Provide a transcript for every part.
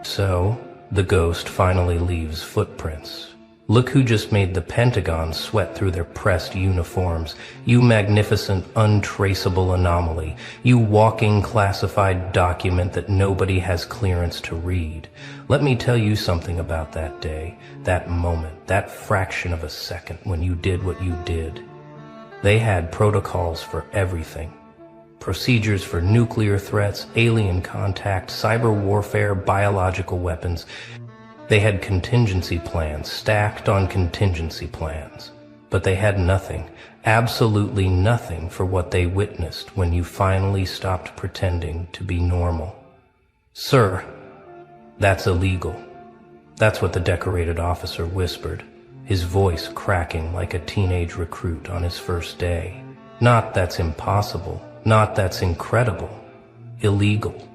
So, the ghost finally leaves footprints. Look who just made the Pentagon sweat through their pressed uniforms. You magnificent, untraceable anomaly. You walking classified document that nobody has clearance to read. Let me tell you something about that day, that moment, that fraction of a second when you did what you did. They had protocols for everything. Procedures for nuclear threats, alien contact, cyber warfare, biological weapons. They had contingency plans stacked on contingency plans, but they had nothing, absolutely nothing for what they witnessed when you finally stopped pretending to be normal. Sir, that's illegal. That's what the decorated officer whispered, his voice cracking like a teenage recruit on his first day. Not that's impossible, not that's incredible, illegal.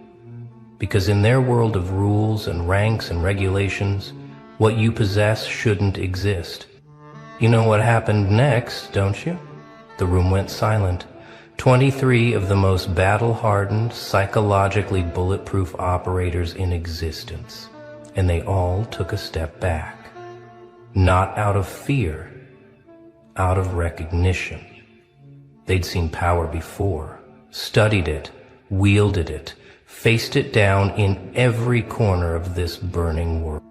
Because in their world of rules and ranks and regulations, what you possess shouldn't exist. You know what happened next, don't you? The room went silent. 23 of the most battle-hardened, psychologically bulletproof operators in existence. And they all took a step back. Not out of fear, out of recognition. They'd seen power before, studied it, wielded it, faced it down in every corner of this burning world.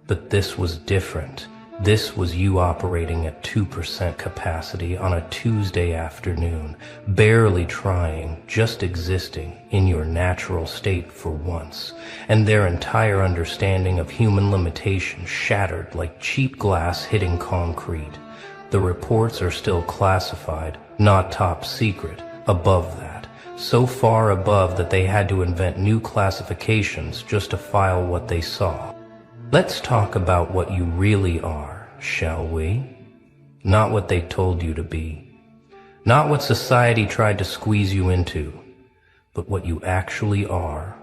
But this was different. This was you operating at 2% capacity on a Tuesday afternoon, barely trying, just existing in your natural state for once, and their entire understanding of human limitation shattered like cheap glass hitting concrete. The reports are still classified, not top secret, above that. So far above that they had to invent new classifications just to file what they saw. Let's talk about what you really are, shall we? Not what they told you to be. Not what society tried to squeeze you into, but what you actually are.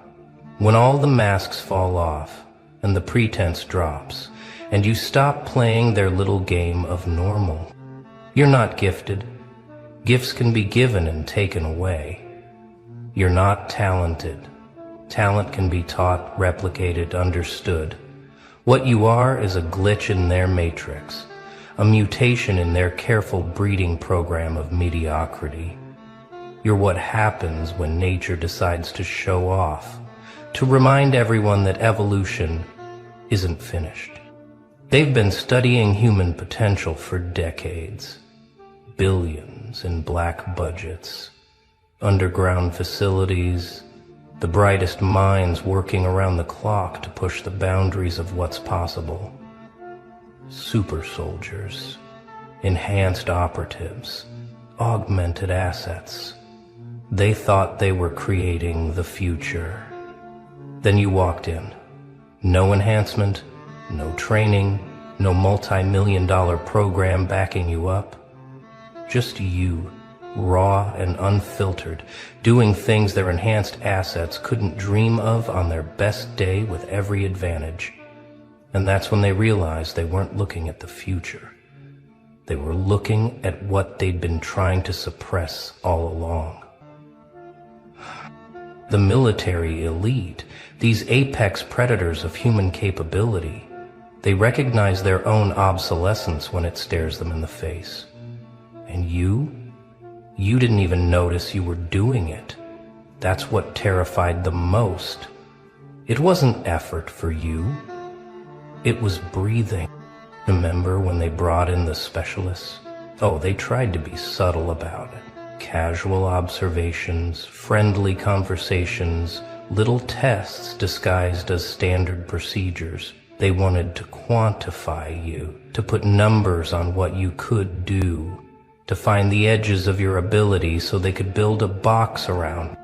When all the masks fall off and the pretense drops, and you stop playing their little game of normal. You're not gifted. Gifts can be given and taken away. You're not talented. Talent can be taught, replicated, understood. What you are is a glitch in their matrix, a mutation in their careful breeding program of mediocrity. You're what happens when nature decides to show off, to remind everyone that evolution isn't finished. They've been studying human potential for decades. Billions in black budgets. Underground facilities, the brightest minds working around the clock to push the boundaries of what's possible. Super soldiers, enhanced operatives, augmented assets. They thought they were creating the future. Then you walked in. No enhancement, no training, no multi-million-dollar program backing you up. Just you. Raw and unfiltered, doing things their enhanced assets couldn't dream of on their best day with every advantage. And that's when they realized they weren't looking at the future. They were looking at what they'd been trying to suppress all along. The military elite, these apex predators of human capability, they recognize their own obsolescence when it stares them in the face. And you didn't even notice you were doing it. That's what terrified them most. It wasn't effort for you. It was breathing. Remember when they brought in the specialists? Oh, they tried to be subtle about it. Casual observations, friendly conversations, little tests disguised as standard procedures. They wanted to quantify you, to put numbers on what you could do, to find the edges of your ability so they could build a box around.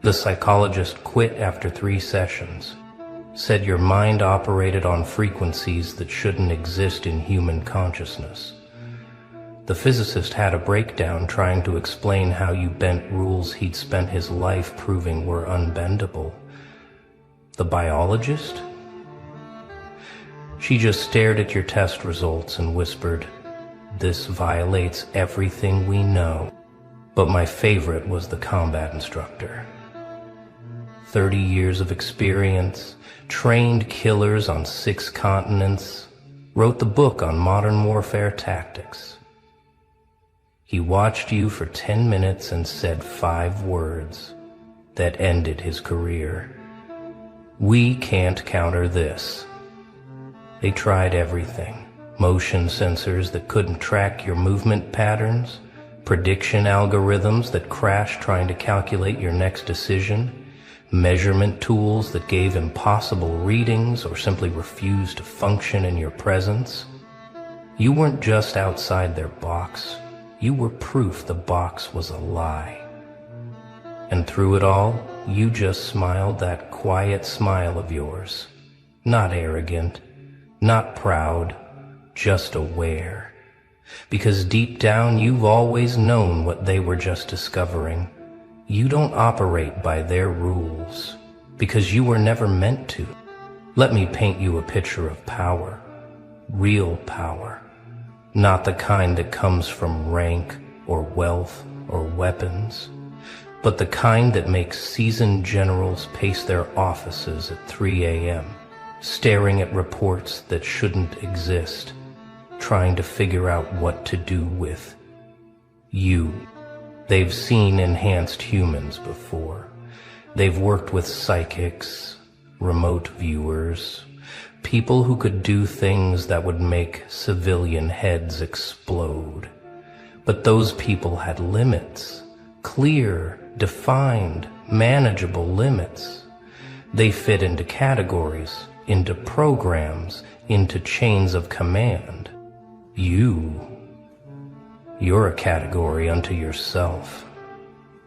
The psychologist quit after 3 sessions, said your mind operated on frequencies that shouldn't exist in human consciousness. The physicist had a breakdown trying to explain how you bent rules he'd spent his life proving were unbendable. The biologist? She just stared at your test results and whispered, "This violates everything we know." But my favorite was the combat instructor. 30 years of experience, trained killers on 6 continents, wrote the book on modern warfare tactics. He watched you for 10 minutes and said 5 words that ended his career. We can't counter this. They tried everything. Motion sensors that couldn't track your movement patterns, prediction algorithms that crashed trying to calculate your next decision, measurement tools that gave impossible readings or simply refused to function in your presence. You weren't just outside their box. You were proof the box was a lie. And through it all, you just smiled that quiet smile of yours. Not arrogant, not proud, just aware. Because deep down, you've always known what they were just discovering. You don't operate by their rules, because you were never meant to. Let me paint you a picture of power. Real power. Not the kind that comes from rank or wealth or weapons, but the kind that makes seasoned generals pace their offices at 3 a.m., staring at reports that shouldn't exist, trying to figure out what to do with you. They've seen enhanced humans before. They've worked with psychics, remote viewers, people who could do things that would make civilian heads explode. But those people had limits, clear, defined, manageable limits. They fit into categories, into programs, into chains of command. You're a category unto yourself,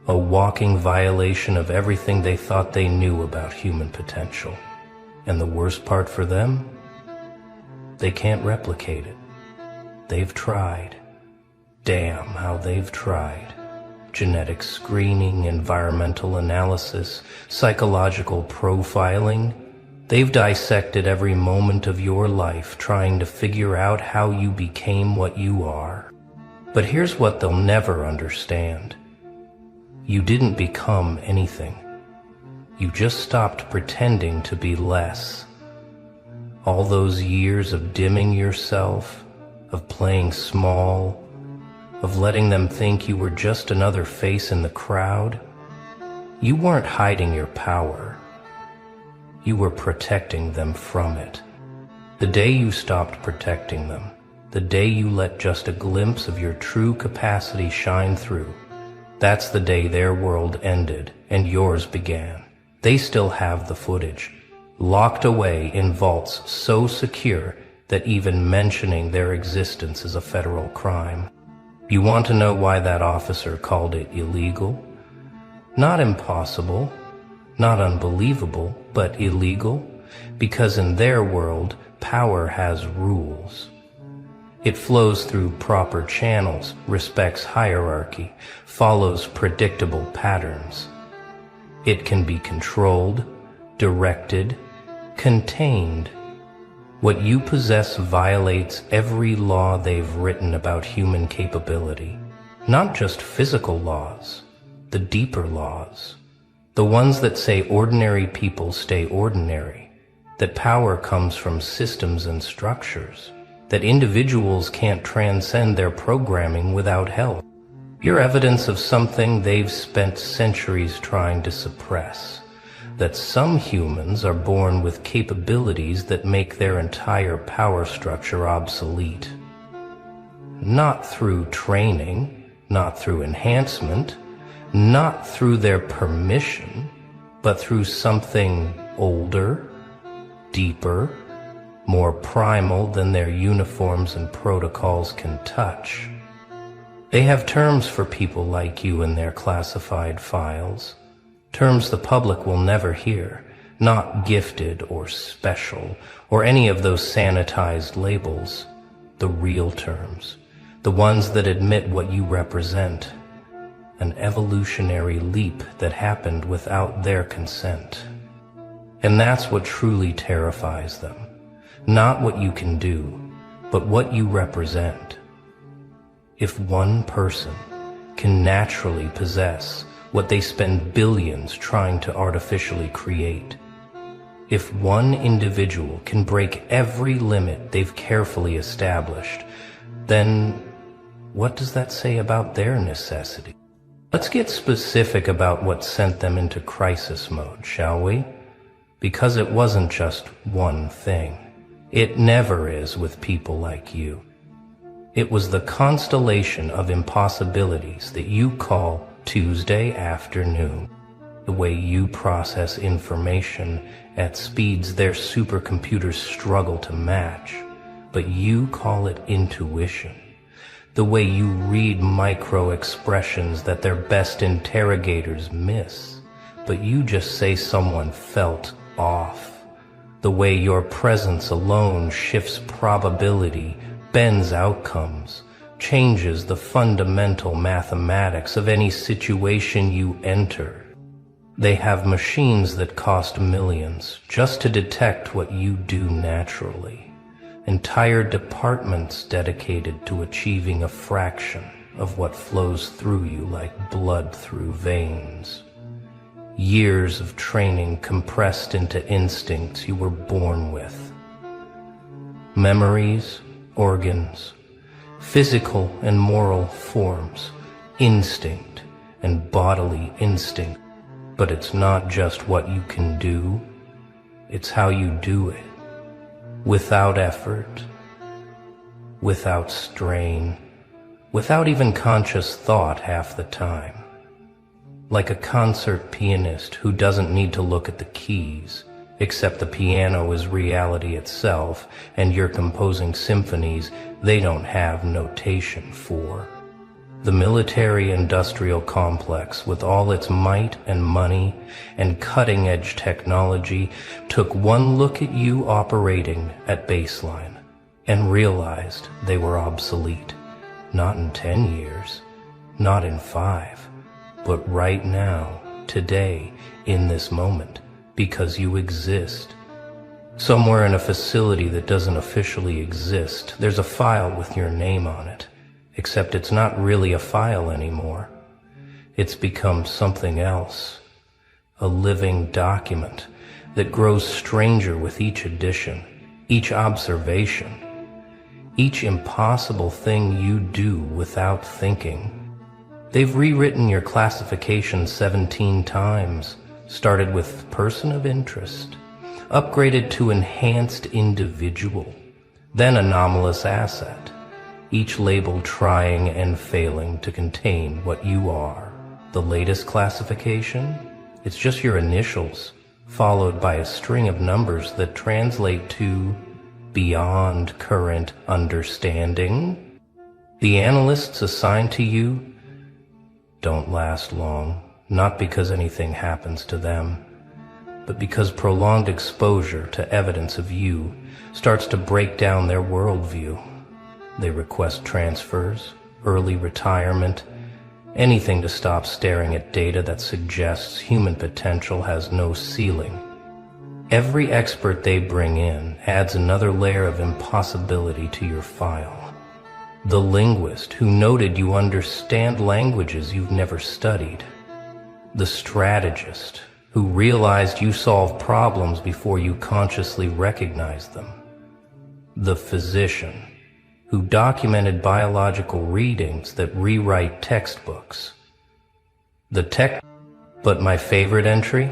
a walking violation of everything they thought they knew about human potential. And the worst part for them? They can't replicate it. They've tried. Damn how they've tried. Genetic screening, environmental analysis, psychological profiling. They've dissected every moment of your life trying to figure out how you became what you are. But here's what they'll never understand. You didn't become anything. You just stopped pretending to be less. All those years of dimming yourself, of playing small, of letting them think you were just another face in the crowd, you weren't hiding your power. You were protecting them from it. The day you stopped protecting them, the day you let just a glimpse of your true capacity shine through, that's the day their world ended and yours began. They still have the footage, locked away in vaults so secure that even mentioning their existence is a federal crime. You want to know why that officer called it illegal? Not impossible, not unbelievable, but illegal, because in their world, power has rules. It flows through proper channels, respects hierarchy, follows predictable patterns. It can be controlled, directed, contained. What you possess violates every law they've written about human capability. Not just physical laws, the deeper laws. The ones that say ordinary people stay ordinary, that power comes from systems and structures, that individuals can't transcend their programming without help. You're evidence of something they've spent centuries trying to suppress, that some humans are born with capabilities that make their entire power structure obsolete. Not through training, not through enhancement, not through their permission, but through something older, deeper, more primal than their uniforms and protocols can touch. They have terms for people like you in their classified files, terms the public will never hear, not gifted or special, or any of those sanitized labels, the real terms, the ones that admit what you represent, an evolutionary leap that happened without their consent. And that's what truly terrifies them. Not what you can do, but what you represent. If one person can naturally possess what they spend billions trying to artificially create. If one individual can break every limit they've carefully established, then what does that say about their necessity? Let's get specific about what sent them into crisis mode, shall we? Because it wasn't just one thing. It never is with people like you. It was the constellation of impossibilities that you call Tuesday afternoon. The way you process information at speeds their supercomputers struggle to match, but you call it intuition. The way you read micro-expressions that their best interrogators miss, but you just say someone felt off. The way your presence alone shifts probability, bends outcomes, changes the fundamental mathematics of any situation you enter. They have machines that cost millions just to detect what you do naturally. Entire departments dedicated to achieving a fraction of what flows through you like blood through veins. Years of training compressed into instincts you were born with. Memories, organs, physical and moral forms, instinct and bodily instinct. But it's not just what you can do, it's how you do it. Without effort, without strain, without even conscious thought half the time. Like a concert pianist who doesn't need to look at the keys, except the piano is reality itself, and you're composing symphonies they don't have notation for. The military-industrial complex, with all its might and money and cutting-edge technology, took one look at you operating at baseline and realized they were obsolete. Not in 10 years, not in 5, but right now, today, in this moment, because you exist. Somewhere in a facility that doesn't officially exist, there's a file with your name on it. Except it's not really a file anymore. It's become something else. A living document that grows stranger with each edition, each observation, each impossible thing you do without thinking. They've rewritten your classification 17 times, started with person of interest, upgraded to enhanced individual, then anomalous asset. Each label trying and failing to contain what you are. The latest classification? It's just your initials, followed by a string of numbers that translate to beyond current understanding. The analysts assigned to you don't last long, not because anything happens to them, but because prolonged exposure to evidence of you starts to break down their worldview. They request transfers, early retirement, anything to stop staring at data that suggests human potential has no ceiling. Every expert they bring in adds another layer of impossibility to your file. The linguist who noted you understand languages you've never studied. The strategist who realized you solve problems before you consciously recognized them. The physician who documented biological readings that rewrite textbooks. But my favorite entry?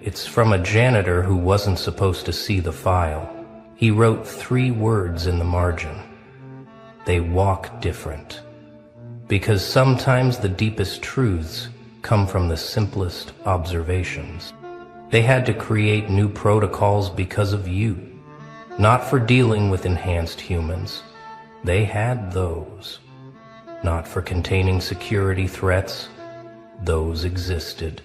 It's from a janitor who wasn't supposed to see the file. He wrote 3 words in the margin. They walk different. Because sometimes the deepest truths come from the simplest observations. They had to create new protocols because of you, not for dealing with enhanced humans. They had those. Not for containing security threats, those existed.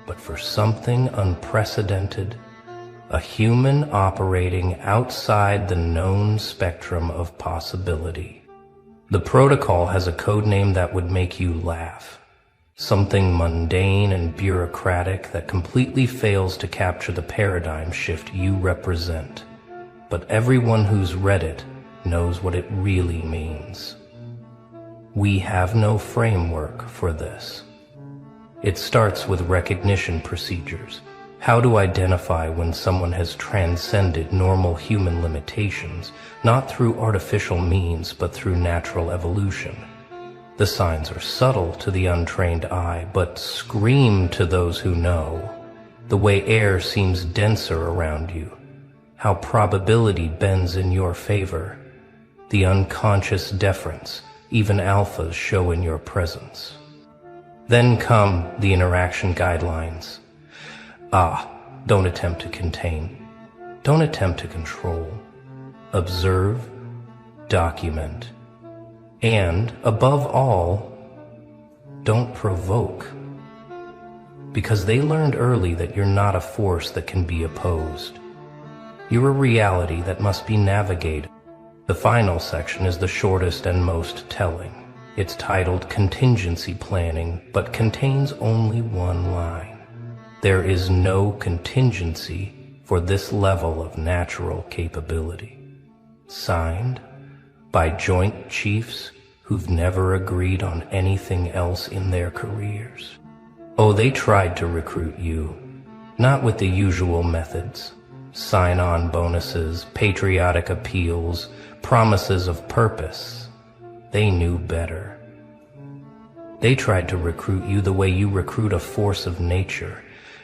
But for something unprecedented, a human operating outside the known spectrum of possibility. The protocol has a code name that would make you laugh. Something mundane and bureaucratic that completely fails to capture the paradigm shift you represent. But everyone who's read it knows what it really means. We have no framework for this. It starts with recognition procedures. How to identify when someone has transcended normal human limitations, not through artificial means, but through natural evolution. The signs are subtle to the untrained eye, but scream to those who know. The way air seems denser around you, how probability bends in your favor, the unconscious deference even alphas show in your presence. Then come the interaction guidelines. Don't attempt to contain. Don't attempt to control. Observe, document, and, above all, don't provoke. Because they learned early that you're not a force that can be opposed. You're a reality that must be navigated. The final section is the shortest and most telling. It's titled Contingency Planning, but contains only one line. There is no contingency for this level of natural capability. Signed by Joint Chiefs who've never agreed on anything else in their careers. Oh, they tried to recruit you, not with the usual methods. Sign-on bonuses, patriotic appeals, promises of purpose. They knew better. They tried to recruit you the way you recruit a force of nature,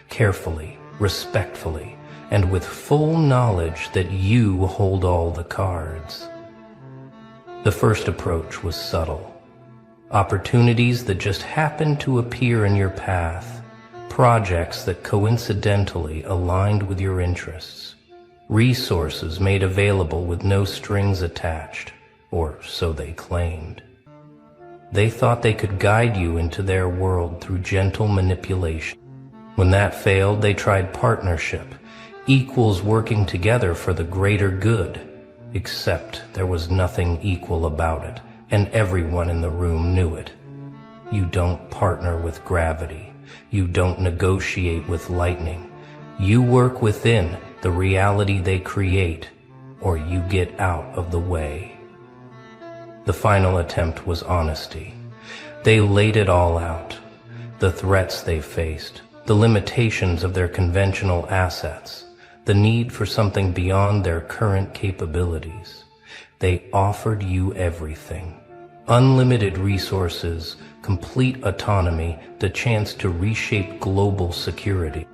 carefully, respectfully, and with full knowledge that you hold all the cards. The first approach was subtle. Opportunities that just happened to appear in your path, projects that coincidentally aligned with your interests, resources made available with no strings attached, or so they claimed. They thought they could guide you into their world through gentle manipulation. When that failed, they tried partnership, equals working together for the greater good, except there was nothing equal about it, and everyone in the room knew it. You don't partner with gravity. You don't negotiate with lightning. You work within the reality they create, or you get out of the way. The final attempt was honesty. They laid it all out. The threats they faced, the limitations of their conventional assets, the need for something beyond their current capabilities. They offered you everything. Unlimited resources, complete autonomy, the chance to reshape global security.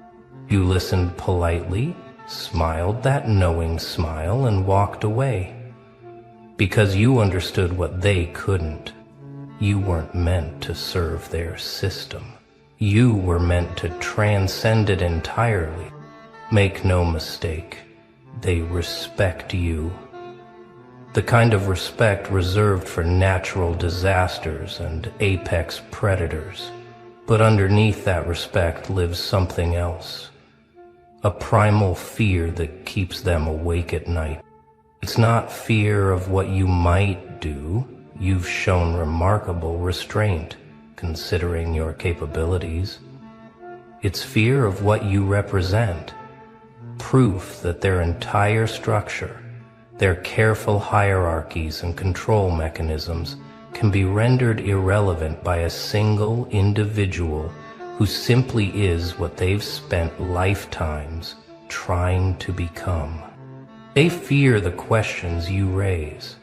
You listened politely, smiled that knowing smile, and walked away. Because you understood what they couldn't. You weren't meant to serve their system. You were meant to transcend it entirely. Make no mistake, they respect you. The kind of respect reserved for natural disasters and apex predators. But underneath that respect lives something else. A primal fear that keeps them awake at night. It's not fear of what you might do. You've shown remarkable restraint, considering your capabilities. It's fear of what you represent. Proof that their entire structure, their careful hierarchies and control mechanisms can be rendered irrelevant by a single individual who simply is what they've spent lifetimes trying to become. They fear the questions you raise.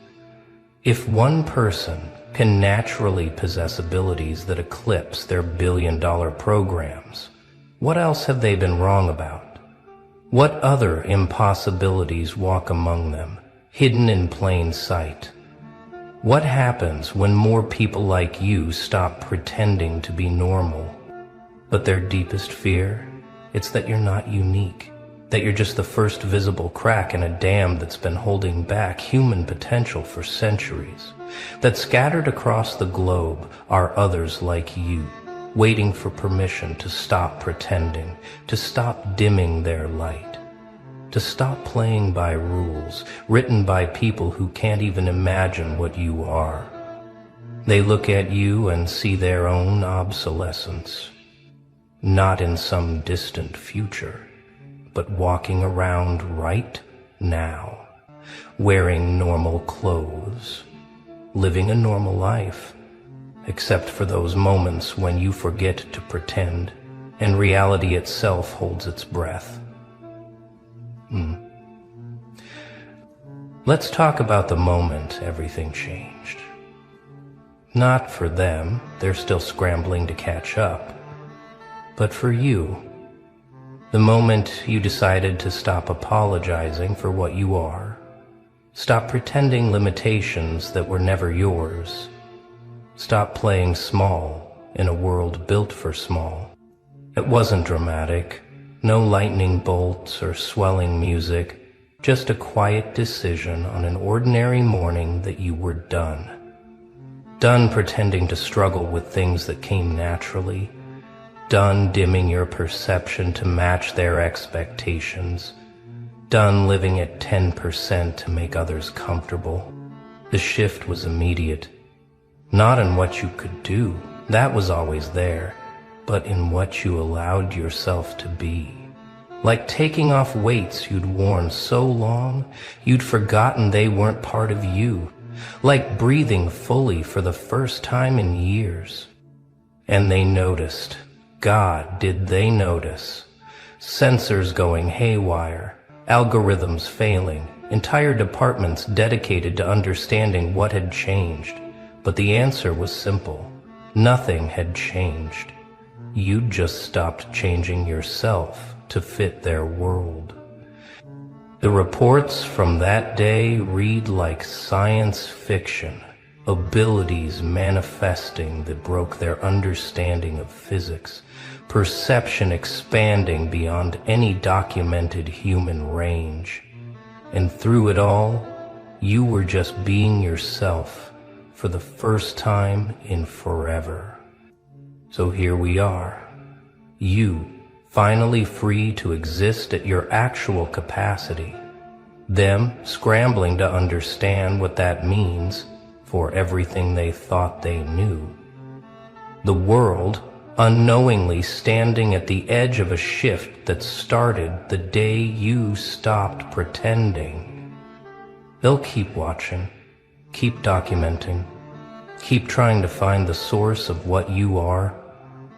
If one person can naturally possess abilities that eclipse their billion-dollar programs, what else have they been wrong about? What other impossibilities walk among them, hidden in plain sight? What happens when more people like you stop pretending to be normal? But their deepest fear, it's that you're not unique, that you're just the first visible crack in a dam that's been holding back human potential for centuries, that scattered across the globe are others like you, waiting for permission to stop pretending, to stop dimming their light, to stop playing by rules written by people who can't even imagine what you are. They look at you and see their own obsolescence, not in some distant future, but walking around right now, wearing normal clothes, living a normal life, except for those moments when you forget to pretend, and reality itself holds its breath. Let's talk about the moment everything changed. Not for them, they're still scrambling to catch up, but for you. The moment you decided to stop apologizing for what you are, stop pretending limitations that were never yours, stop playing small in a world built for small. It wasn't dramatic, no lightning bolts or swelling music, just a quiet decision on an ordinary morning that you were done. Done pretending to struggle with things that came naturally. Done dimming your perception to match their expectations. Done living at 10% to make others comfortable. The shift was immediate. Not in what you could do, that was always there, but in what you allowed yourself to be. Like taking off weights you'd worn so long, you'd forgotten they weren't part of you. Like breathing fully for the first time in years. And they noticed. God, did they notice. Sensors going haywire, algorithms failing, entire departments dedicated to understanding what had changed. But the answer was simple. Nothing had changed. You'd just stopped changing yourself to fit their world. The reports from that day read like science fiction, abilities manifesting that broke their understanding of physics, perception expanding beyond any documented human range. And through it all, you were just being yourself for the first time in forever. So here we are, you finally free to exist at your actual capacity. Them scrambling to understand what that means for everything they thought they knew. The world unknowingly standing at the edge of a shift that started the day you stopped pretending. They'll keep watching, keep documenting, keep trying to find the source of what you are.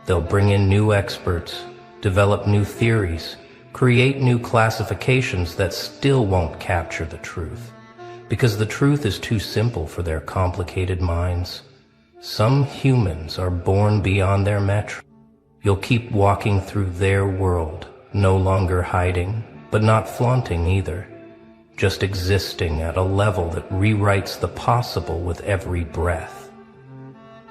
They'll bring in new experts, develop new theories, create new classifications that still won't capture the truth, because the truth is too simple for their complicated minds. Some humans are born beyond their metric. You'll keep walking through their world, no longer hiding, but not flaunting either, just existing at a level that rewrites the possible with every breath,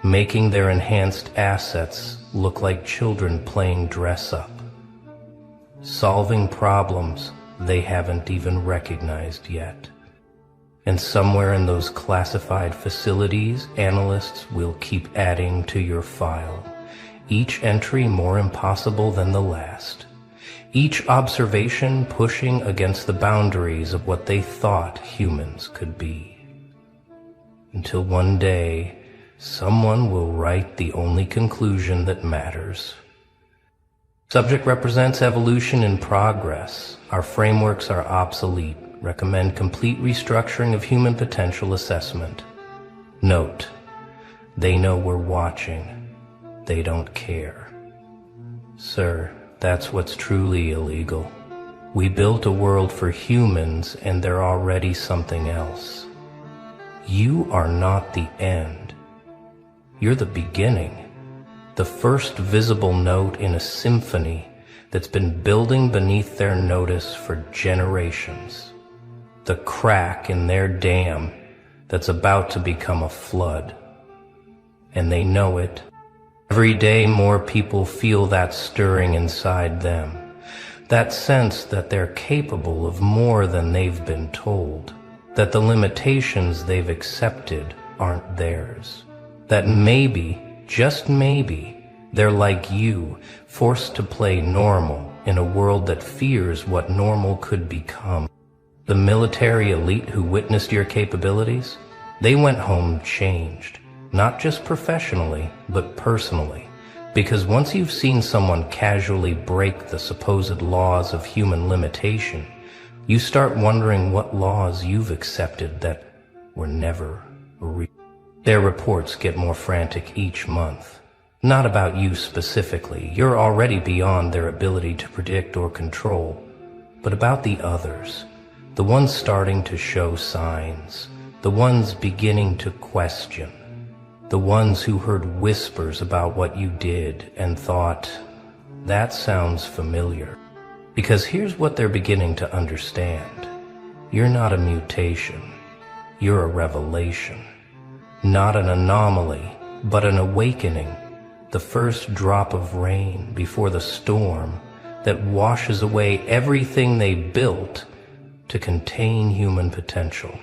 making their enhanced assets look like children playing dress-up, solving problems they haven't even recognized yet. And somewhere in those classified facilities, analysts will keep adding to your file, each entry more impossible than the last, each observation pushing against the boundaries of what they thought humans could be. Until one day, someone will write the only conclusion that matters. Subject represents evolution in progress. Our frameworks are obsolete. Recommend complete restructuring of human potential assessment. Note, they know we're watching. They don't care. Sir, that's what's truly illegal. We built a world for humans and they're already something else. You are not the end. You're the beginning, the first visible note in a symphony that's been building beneath their notice for generations. The crack in their dam that's about to become a flood. And they know it. Every day more people feel that stirring inside them, that sense that they're capable of more than they've been told, that the limitations they've accepted aren't theirs. That maybe, just maybe, they're like you, forced to play normal in a world that fears what normal could become. The military elite who witnessed your capabilities, they went home changed, not just professionally, but personally. Because once you've seen someone casually break the supposed laws of human limitation, you start wondering what laws you've accepted that were never real. Their reports get more frantic each month. Not about you specifically, you're already beyond their ability to predict or control, but about the others, the ones starting to show signs, the ones beginning to question, the ones who heard whispers about what you did and thought, that sounds familiar. Because here's what they're beginning to understand. You're not a mutation. You're a revelation. Not an anomaly, but an awakening. The first drop of rain before the storm that washes away everything they built to contain human potential.